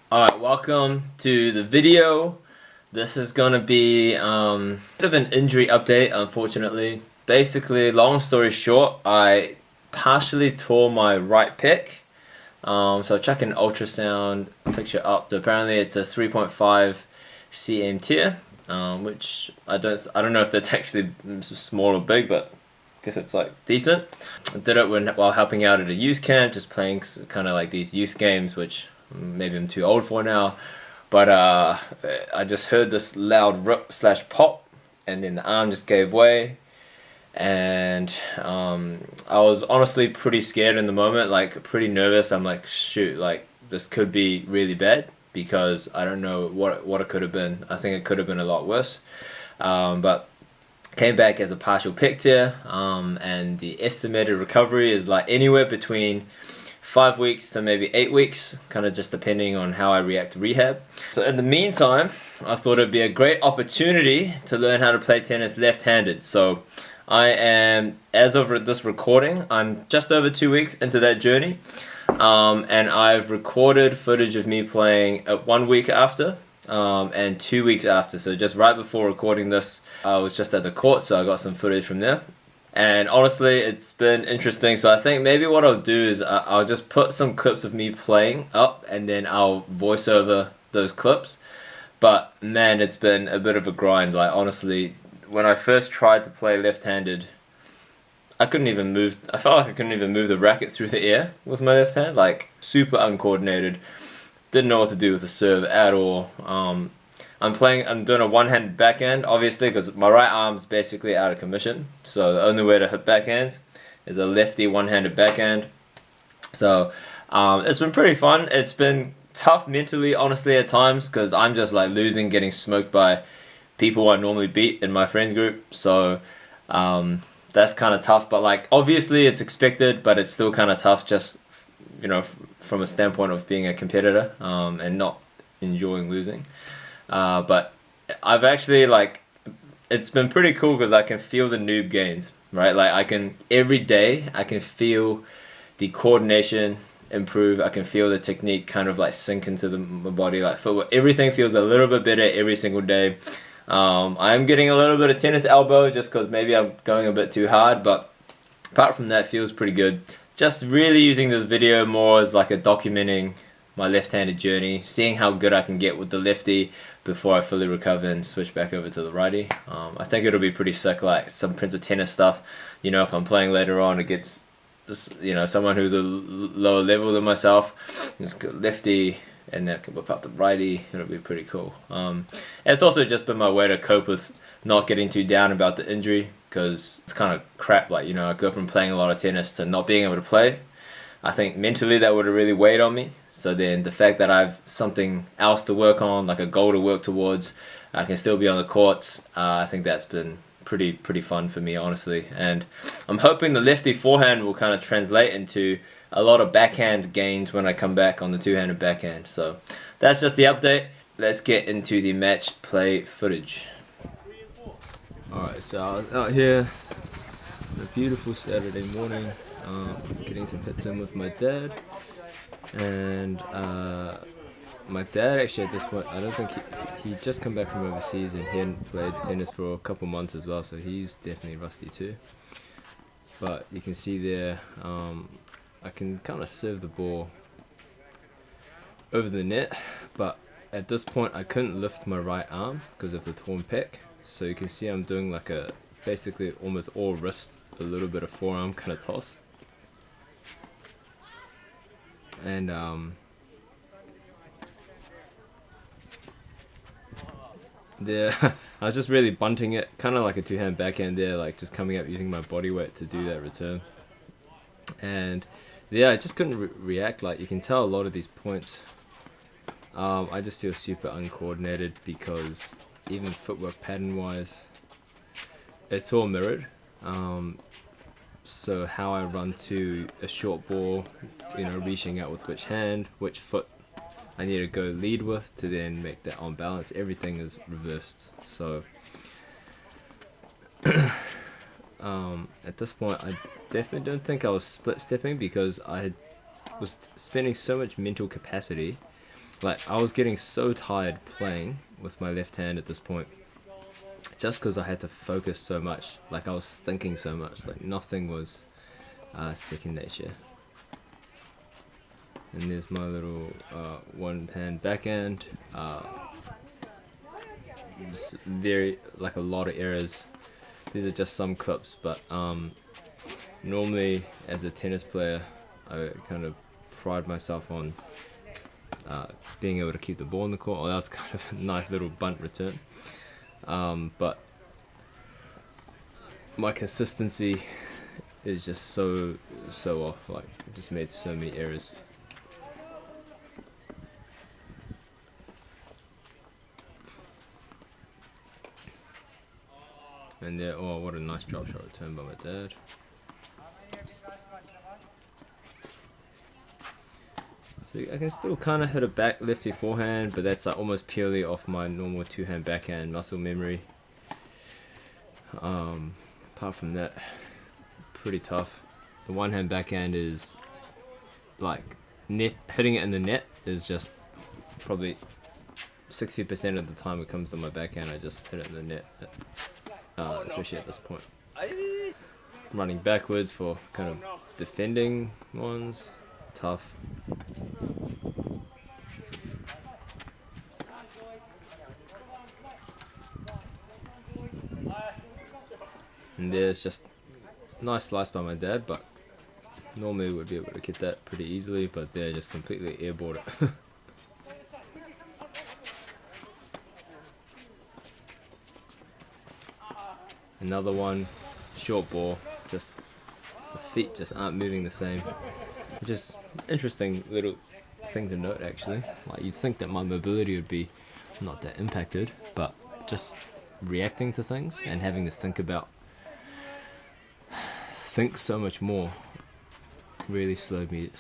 Alright, welcome to the video. This is gonna be a bit of an injury update, unfortunately. Basically, long story short, I partially tore my right pec. So I checked an ultrasound picture up. So apparently it's a 3.5 cm tear, which I don't know if that's actually small or big, but I guess it's like decent. I did it while helping out at a youth camp, just playing kind of like these youth games, which maybe I'm too old for now. But I just heard this loud rip slash pop, and then the arm just gave way. And I was honestly pretty scared in the moment, like pretty nervous. I'm like, shoot, like this could be really bad because I don't know what it could have been. I think it could have been a lot worse. But came back as a partial pec tear, and the estimated recovery is like anywhere between 5 weeks to maybe 8 weeks, kind of just depending on how I react to rehab. So in the meantime, I thought it'd be a great opportunity to learn how to play tennis left-handed. So I am, as of this recording, I'm just over 2 weeks into that journey, and I've recorded footage of me playing 1 week after, and 2 weeks after. So just right before recording this, I was just at the court, so I got some footage from there. And honestly, it's been interesting. So I think maybe what I'll do is I'll just put some clips of me playing up, and then I'll voice over those clips. But man, it's been a bit of a grind. Like honestly, when I first tried to play left-handed, I couldn't even move. I felt like I couldn't even move the racket through the air with my left hand. Like super uncoordinated. Didn't know what to do with the serve at all. I'm doing a one-handed backhand, obviously, because my right arm's basically out of commission. So the only way to hit backhands is a lefty one-handed backhand. So it's been pretty fun. It's been tough mentally, honestly, at times, because I'm just like losing, getting smoked by people I normally beat in my friend group. So that's kind of tough. But like, obviously, it's expected, but it's still kind of tough, just from a standpoint of being a competitor and not enjoying losing. But I've actually it's been pretty cool because I can feel the noob gains, right? Like every day I can feel the coordination improve. I can feel the technique kind of like sink into my body, like footwork. Everything feels a little bit better every single day. I'm getting a little bit of tennis elbow just because maybe I'm going a bit too hard, but apart from that, feels pretty good. Just really using this video more as like a documenting my left-handed journey, seeing how good I can get with the lefty before I fully recover and switch back over to the righty. I think it'll be pretty sick, like some Prince of Tennis stuff. If I'm playing later on against someone who's a lower level than myself, just go lefty and then I can whip out the righty. It'll be pretty cool. And it's also just been my way to cope with not getting too down about the injury, because it's kind of crap. Like I go from playing a lot of tennis to not being able to play. I think mentally that would have really weighed on me. So then the fact that I've something else to work on, like a goal to work towards, I can still be on the courts. I think that's been pretty fun for me, honestly. And I'm hoping the lefty forehand will kind of translate into a lot of backhand gains when I come back on the two-handed backhand. So that's just the update. Let's get into the match play footage. Alright, so I was out here on a beautiful Saturday morning, getting some hits in with my dad. And my dad actually at this point, I don't think he just come back from overseas, and he hadn't played tennis for a couple months as well, so he's definitely rusty too. But you can see there, I can kind of serve the ball over the net, but at this point I couldn't lift my right arm because of the torn pec. So you can see I'm doing like a basically almost all wrist, a little bit of forearm kind of toss. And there, I was just really bunting it, kind of like a two-hand backhand there, like just coming up using my body weight to do that return. And yeah, I just couldn't react. Like you can tell a lot of these points, I just feel super uncoordinated because even footwork pattern-wise, it's all mirrored. So how I run to a short ball, reaching out with which hand, which foot I need to go lead with to then make that on balance, everything is reversed. So at this point I definitely don't think I was split stepping, because I was spending so much mental capacity like I was getting so tired playing with my left hand at this point, just because I had to focus so much. Like I was thinking so much. Like nothing was second nature. And there's my little one hand backhand. Very, like, a lot of errors. These are just some clips, but normally as a tennis player I kind of pride myself on being able to keep the ball in the court. Oh, that was kind of a nice little bunt return, but my consistency is just so off. Like I just made so many errors. And there, oh, what a nice drop shot return by my dad. So I can still kind of hit a back lefty forehand, but that's like almost purely off my normal two-hand backhand muscle memory. Apart from that, pretty tough. The one-hand backhand is like hitting it in the net is just probably 60% of the time it comes to my backhand. I just hit it in the net. Especially at this point. Running backwards for kind of defending ones, tough. And there's just nice slice by my dad, but normally would be able to get that pretty easily, but they're just completely airballed it. Another one, short ball, just the feet just aren't moving the same, which is interesting little thing to note actually. Like you'd think that my mobility would be not that impacted, but just reacting to things and having to think so much more really slowed me,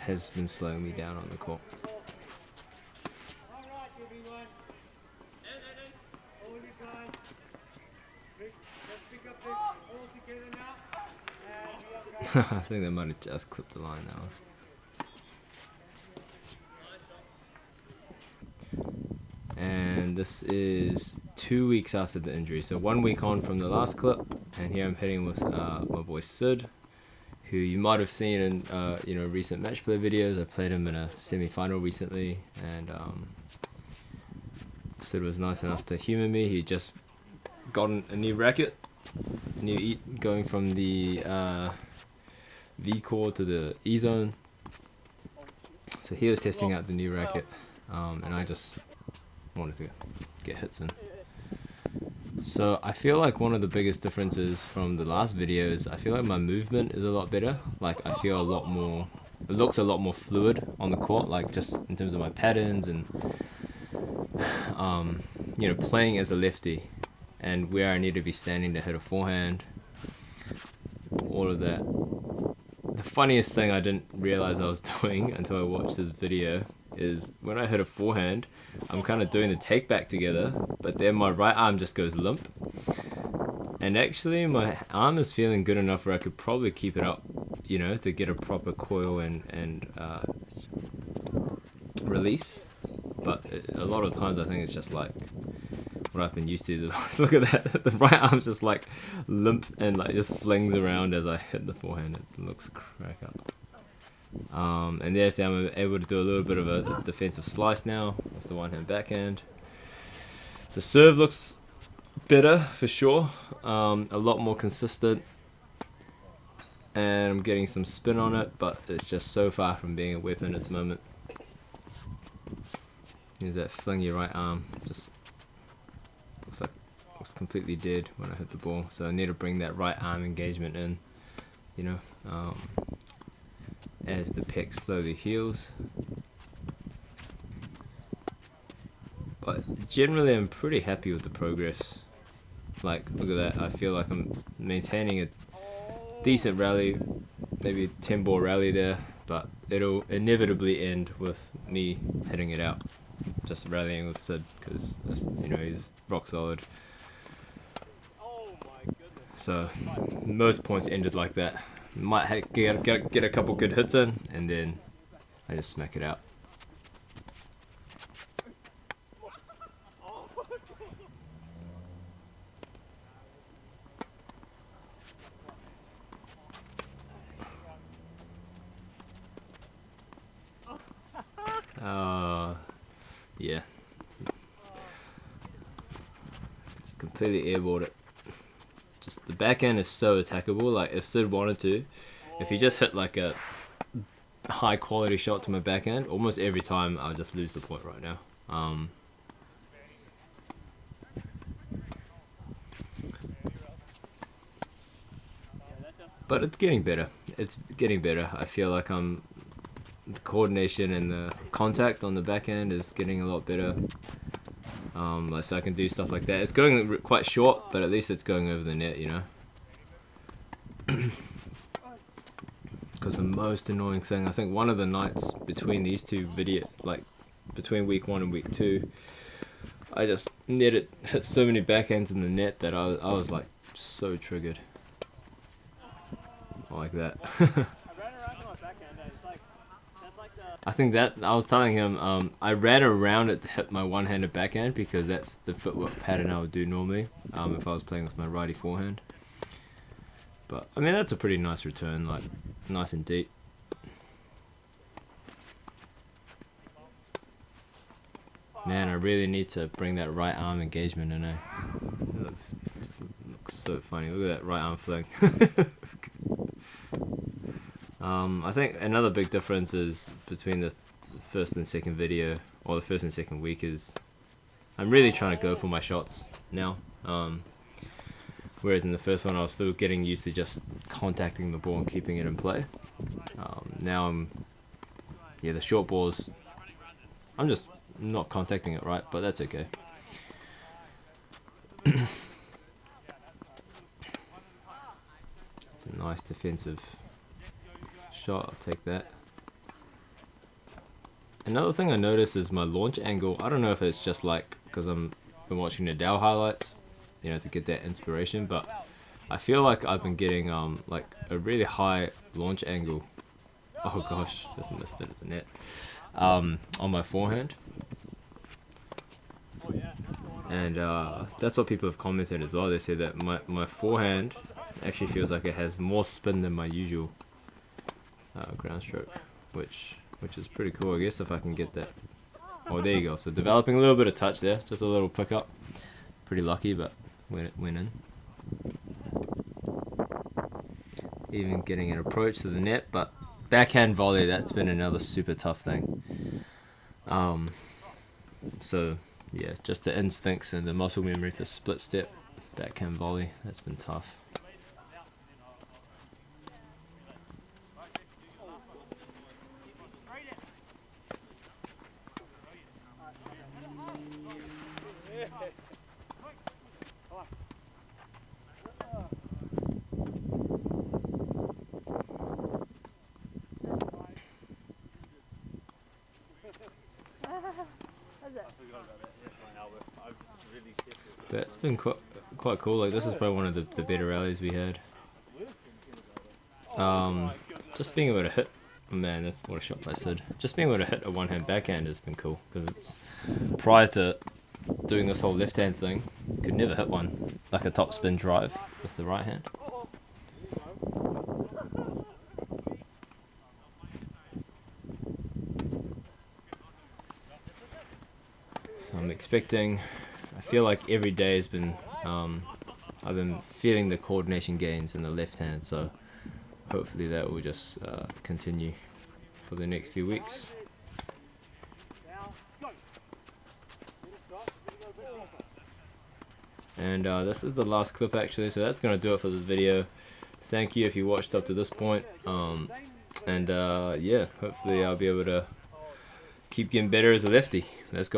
has been slowing me down on the court. I think they might have just clipped the line now. And this is 2 weeks after the injury, so 1 week on from the last clip, and here I'm hitting with my boy Sid, who you might have seen in recent match play videos. I played him in a semi-final recently, and Sid was nice enough to humor me. He just got a new racket, going from the V chord to the E zone. So he was testing out the new racket, and I just wanted to get hits in. So I feel like one of the biggest differences from the last video is I feel like my movement is a lot better. Like I feel a lot more, it looks a lot more fluid on the court, like just in terms of my patterns and playing as a lefty and where I need to be standing to hit a forehand, all of that. The funniest thing I didn't realize I was doing until I watched this video is when I hit a forehand, I'm kind of doing the take back together, but then my right arm just goes limp. And actually my arm is feeling good enough where I could probably keep it up, to get a proper coil and release. But a lot of times I think it's just like what I've been used to. Look at that, the right arm's just like limp and like just flings around as I hit the forehand. It looks crack up. And there's I'm able to do a little bit of a defensive slice now with the one hand backhand. The serve looks better for sure, a lot more consistent, and I'm getting some spin on it, but it's just so far from being a weapon at the moment. Here's that flingy right arm, just looks completely dead when I hit the ball, so I need to bring that right arm engagement in, as the pec slowly heals. But generally I'm pretty happy with the progress. Like, look at that, I feel like I'm maintaining a decent rally, maybe a 10 ball rally there, but it'll inevitably end with me hitting it out, just rallying with Sid, because he's rock solid. So most points ended like that. Might get a couple good hits in, and then I just smack it out. yeah, just completely airballed it. Just the backhand is so attackable. Like if Sid wanted to, if he just hit like a high quality shot to my backhand, almost every time I'll just lose the point right now. But it's getting better. It's getting better. I feel like the coordination and the contact on the backhand is getting a lot better. Like so I can do stuff like that. It's going quite short, but at least it's going over the net, you know. Because the most annoying thing, I think one of the nights between these two like between week 1 and week 2, I just hit so many backhands in the net that I was like so triggered. Like that. I think that I was telling him I ran around it to hit my one-handed backhand because that's the footwork pattern I would do normally if I was playing with my righty forehand. But I mean that's a pretty nice return, like nice and deep. Man, I really need to bring that right arm engagement in. It looks so funny. Look at that right arm fling. I think another big difference is between the first and second video, or the first and second week, is I'm really trying to go for my shots now. Whereas in the first one I was still getting used to just contacting the ball and keeping it in play. Now the short balls, I'm just not contacting it right, but that's okay. It's a nice defensive shot, I'll take that. Another thing I noticed is my launch angle. I don't know if it's just like because I've been watching the Dow highlights, you know, to get that inspiration, but I feel like I've been getting like a really high launch angle. Oh gosh, just missed it at the net. On my forehand. And that's what people have commented as well. They say that my forehand actually feels like it has more spin than my usual ground stroke, which is pretty cool, I guess, if I can get that. Oh, there you go. So developing a little bit of touch there, just a little pickup. Pretty lucky, but went in. Even getting an approach to the net, but backhand volley, that's been another super tough thing. So yeah, just the instincts and the muscle memory to split step backhand volley, that's been tough. But it's been quite cool. Like this is probably one of the better rallies we had. Just being able to hit, man, that's what a shot by Sid. Just being able to hit a one-hand backhand has been cool because it's prior to doing this whole left-hand thing, could never hit one like a top spin drive with the right hand. So I'm expecting. I feel like every day has been, I've been feeling the coordination gains in the left hand, so hopefully that will just continue for the next few weeks. And this is the last clip actually, so that's going to do it for this video. Thank you if you watched up to this point, yeah, hopefully I'll be able to keep getting better as a lefty. Let's go.